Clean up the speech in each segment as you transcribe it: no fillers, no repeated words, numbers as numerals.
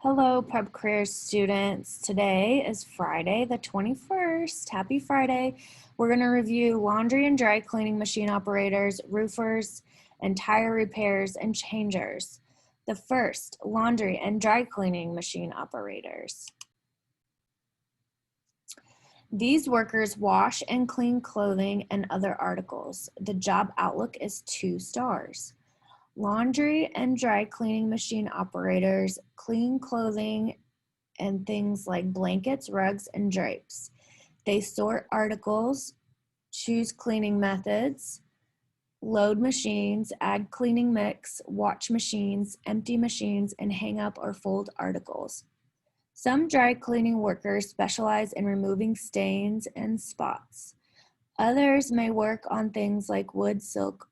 Hello, Prep Careers students. Today is Friday the 21st. Happy Friday. We're going to review laundry and dry cleaning machine operators, roofers, and tire repairs and changers. The first, laundry and dry cleaning machine operators. These workers wash and clean clothing and other articles. The job outlook is 2 stars. Laundry and dry cleaning machine operators clean clothing and things like blankets, rugs, and drapes. They sort articles, choose cleaning methods, load machines, add cleaning mix, watch machines, empty machines, and hang up or fold articles. Some dry cleaning workers specialize in removing stains and spots. Others may work on things like wood, silk,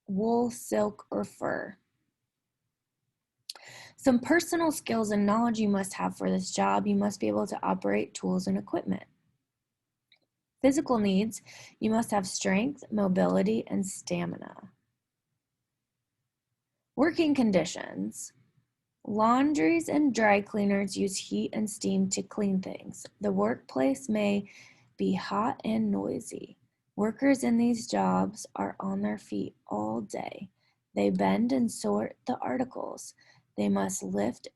wool, silk, or fur. Some personal skills and knowledge you must have for this job. You must be able to operate tools and equipment. Physical needs, you must have strength, mobility, and stamina. Working conditions. Laundries and dry cleaners use heat and steam to clean things. The workplace may be hot and noisy. Workers in these jobs are on their feet all day. They bend and sort the articles. They must lift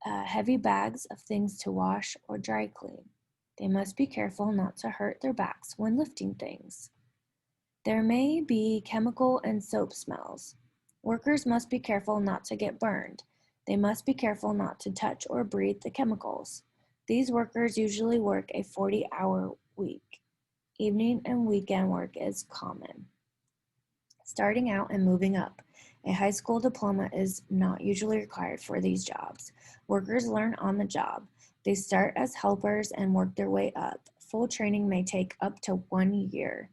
heavy bags of things to wash or dry clean. They must be careful not to hurt their backs when lifting things. There may be chemical and soap smells. Workers must be careful not to get burned. They must be careful not to touch or breathe the chemicals. These workers usually work a 40-hour week. Evening and weekend work is common. Starting out and moving up. A high school diploma is not usually required for these jobs. Workers learn on the job. They start as helpers and work their way up. Full training may take up to 1 year.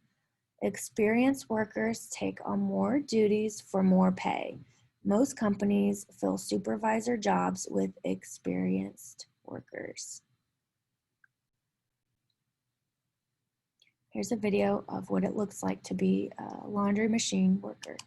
Experienced workers take on more duties for more pay. Most companies fill supervisor jobs with experienced workers. Here's a video of what it looks like to be a laundry machine worker.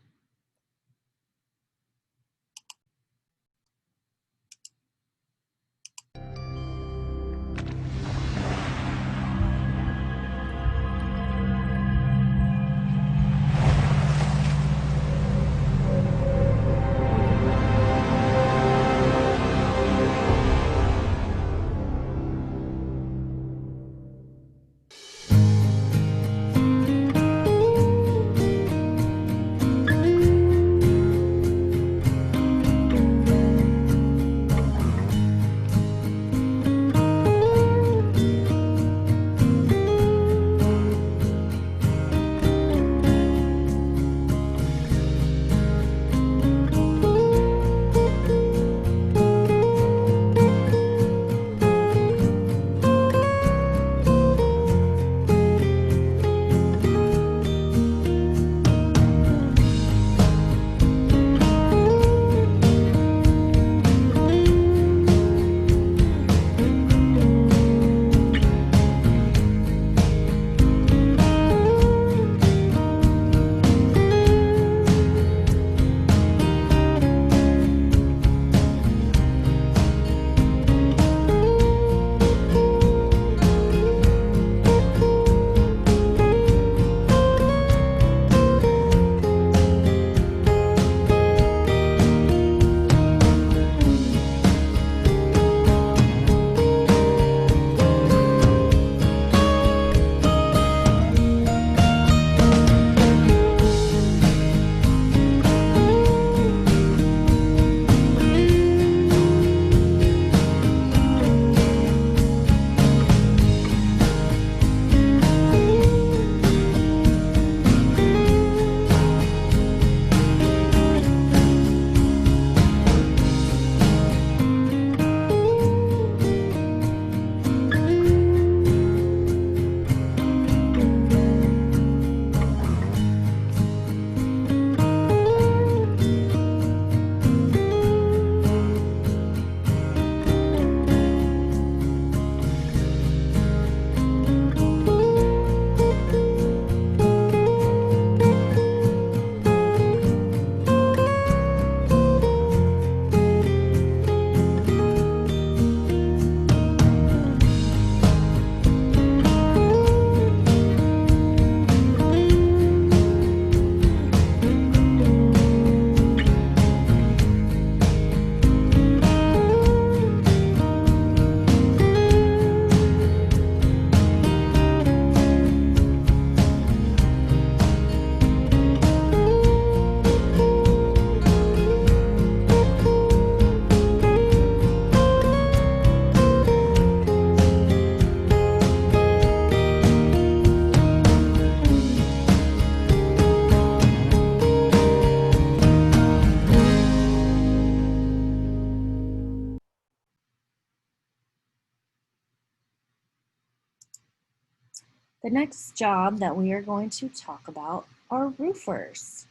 The next job that we are going to talk about are roofers.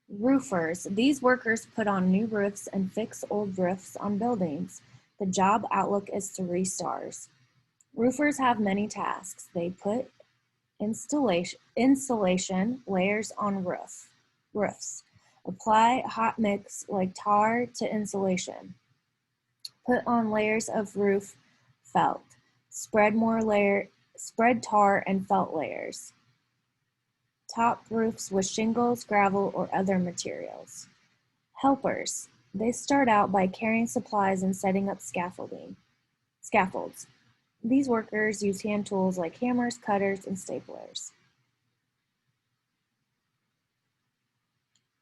Roofers. These workers put on new roofs and fix old roofs on buildings. The job outlook is 3 stars. Roofers have many tasks. They put insulation layers on roofs. Apply hot mix like tar to insulation. Put on layers of roof felt. Spread tar and felt layers. Top roofs with shingles, gravel, or other materials. Helpers. They start out by carrying supplies and setting up scaffolds. These workers use hand tools like hammers, cutters, and staplers.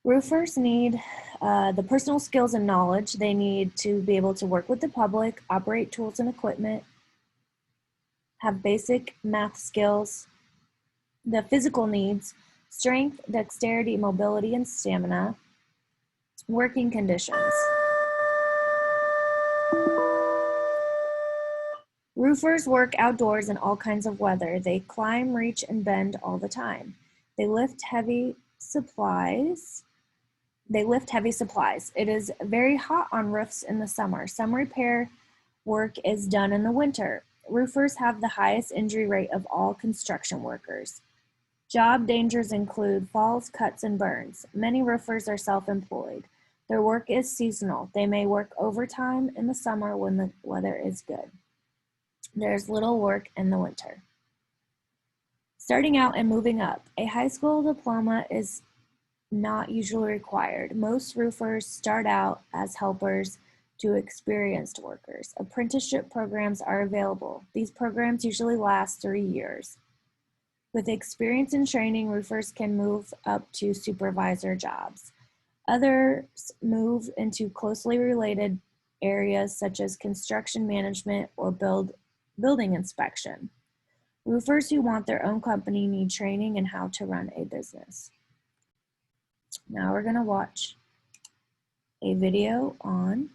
Roofers need the personal skills and knowledge. They need to be able to work with the public, operate tools and equipment, have basic math skills. The physical needs: strength, dexterity, mobility, and stamina. Working conditions. Roofers work outdoors in all kinds of weather. They climb, reach, and bend all the time. They lift heavy supplies. It is very hot on roofs in the summer. Some repair work is done in the winter. Roofers have the highest injury rate of all construction workers. Job dangers include falls, cuts, and burns. Many roofers are self-employed. Their work is seasonal. They may work overtime in the summer when the weather is good. There's little work in the winter. Starting out and moving up. A high school diploma is not usually required. Most roofers start out as helpers to experienced workers. Apprenticeship programs are available. These programs usually last 3 years. With experience and training, roofers can move up to supervisor jobs. Others move into closely related areas such as construction management or building inspection. Roofers who want their own company need training in how to run a business. Now we're going to watch a video on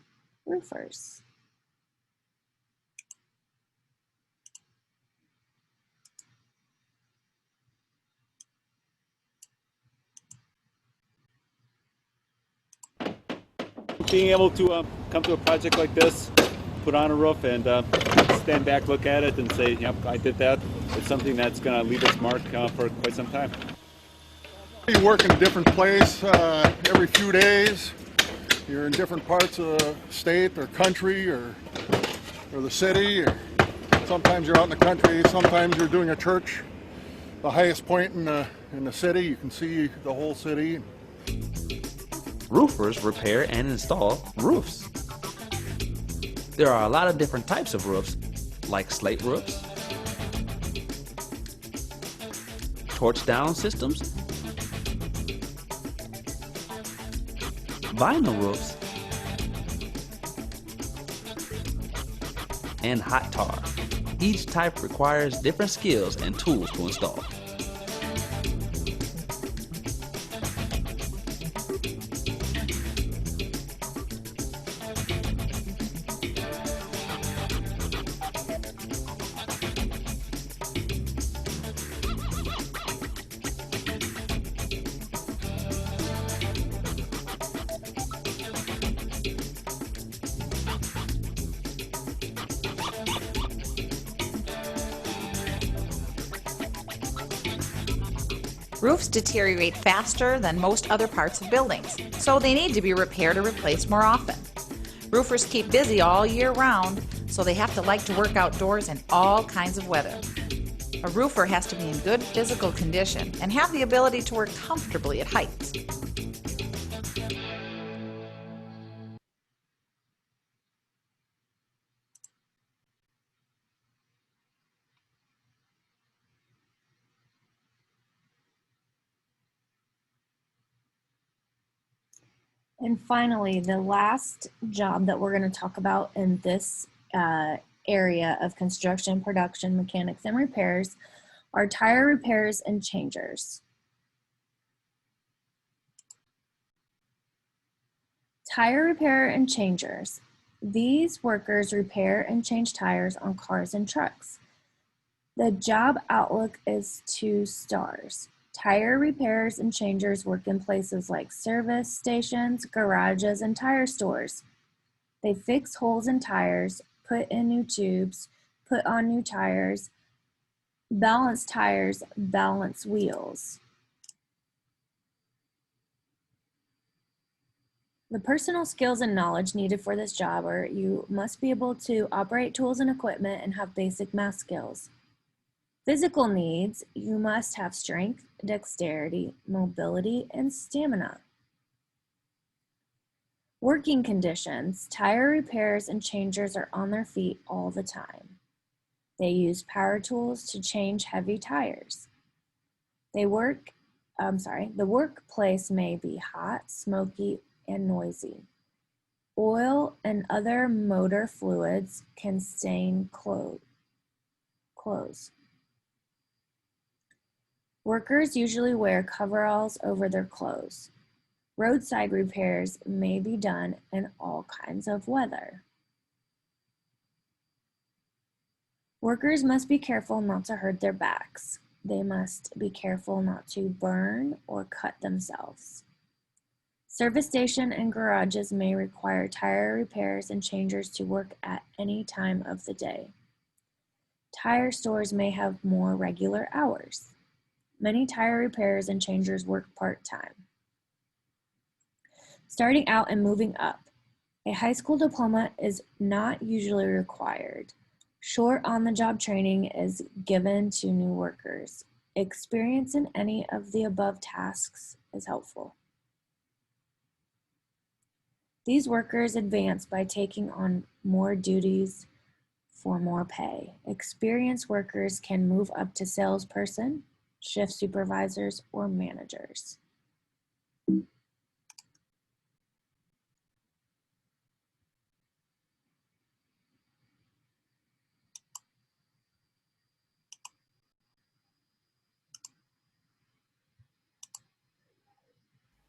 roofers. Being able to come to a project like this, put on a roof and stand back, look at it and say, yep, I did that. It's something that's going to leave its mark for quite some time. You work in a different place every few days. You're in different parts of the state or country or the city. Or sometimes you're out in the country, sometimes you're doing a church. The highest point in the city, you can see the whole city. Roofers repair and install roofs. There are a lot of different types of roofs, like slate roofs, torch down systems, vinyl roofs, and hot tar. Each type requires different skills and tools to install. Roofs deteriorate faster than most other parts of buildings, so they need to be repaired or replaced more often. Roofers keep busy all year round, so they have to like to work outdoors in all kinds of weather. A roofer has to be in good physical condition and have the ability to work comfortably at heights. And finally, the last job that we're going to talk about in this area of construction, production, mechanics, and repairs are tire repairs and changers. Tire repair and changers. These workers repair and change tires on cars and trucks. The job outlook is 2 stars. Tire repairers and changers work in places like service stations, garages, and tire stores. They fix holes in tires, put in new tubes, put on new tires, balance wheels. The personal skills and knowledge needed for this job are you must be able to operate tools and equipment and have basic math skills. Physical needs, you must have strength, dexterity, mobility, and stamina. Working conditions, tire repairers and changers are on their feet all the time. They use power tools to change heavy tires. The workplace may be hot, smoky, and noisy. Oil and other motor fluids can stain clothes. Workers usually wear coveralls over their clothes. Roadside repairs may be done in all kinds of weather. Workers must be careful not to hurt their backs. They must be careful not to burn or cut themselves. Service station and garages may require tire repairs and changers to work at any time of the day. Tire stores may have more regular hours. Many tire repairers and changers work part-time. Starting out and moving up. A high school diploma is not usually required. Short on-the-job training is given to new workers. Experience in any of the above tasks is helpful. These workers advance by taking on more duties for more pay. Experienced workers can move up to salesperson, shift supervisors, or managers.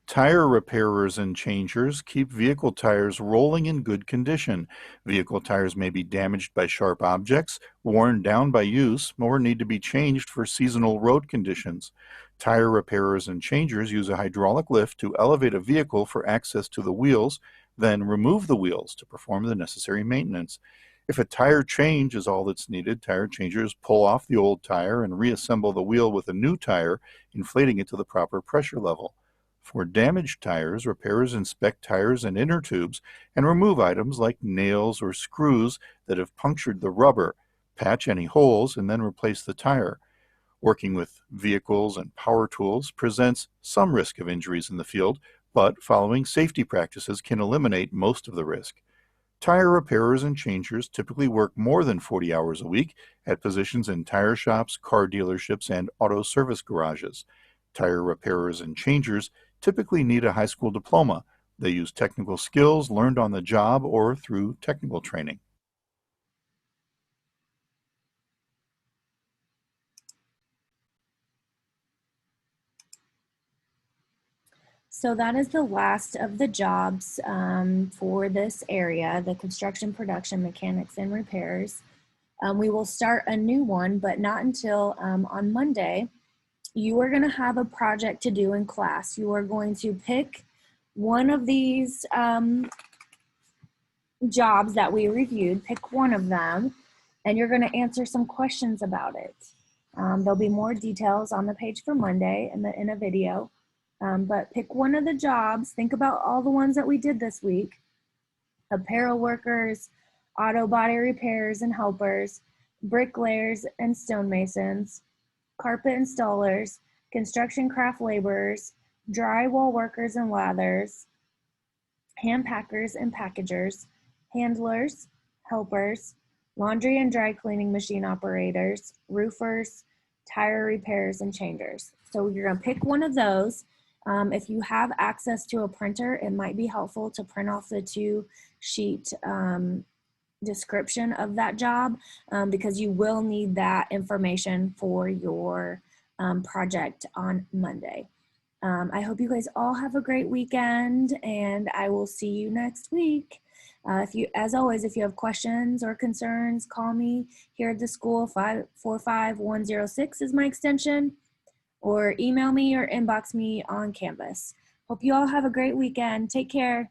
Tire repairers and changers keep vehicle tires rolling in good condition. Vehicle tires may be damaged by sharp objects, worn down by use, or need to be changed for seasonal road conditions. Tire repairers and changers use a hydraulic lift to elevate a vehicle for access to the wheels, then remove the wheels to perform the necessary maintenance. If a tire change is all that's needed, tire changers pull off the old tire and reassemble the wheel with a new tire, inflating it to the proper pressure level. For damaged tires, repairers inspect tires and inner tubes and remove items like nails or screws that have punctured the rubber, patch any holes, and then replace the tire. Working with vehicles and power tools presents some risk of injuries in the field, but following safety practices can eliminate most of the risk. Tire repairers and changers typically work more than 40 hours a week at positions in tire shops, car dealerships, and auto service garages. Tire repairers and changers typically need a high school diploma. They use technical skills learned on the job or through technical training. So that is the last of the jobs for this area, the construction, production, mechanics, and repairs. We will start a new one, but not until on Monday. You are going to have a project to do in class. You are going to pick one of these jobs that we reviewed, pick one of them, and you're going to answer some questions about it. There'll be more details on the page for Monday in a video, but pick one of the jobs. Think about all the ones that we did this week: apparel workers, auto body repairs and helpers, bricklayers and stonemasons, carpet installers, construction craft laborers, drywall workers and lathers, hand packers and packagers, handlers, helpers, laundry and dry cleaning machine operators, roofers, tire repairs, and changers. So you're going to pick one of those. If you have access to a printer, it might be helpful to print off the 2-sheet description of that job because you will need that information for your project on Monday. I hope you guys all have a great weekend, and I will see you next week. As always, if you have questions or concerns, call me here at the school. 545106 is my extension, or email me or inbox me on Canvas. Hope you all have a great weekend. Take care.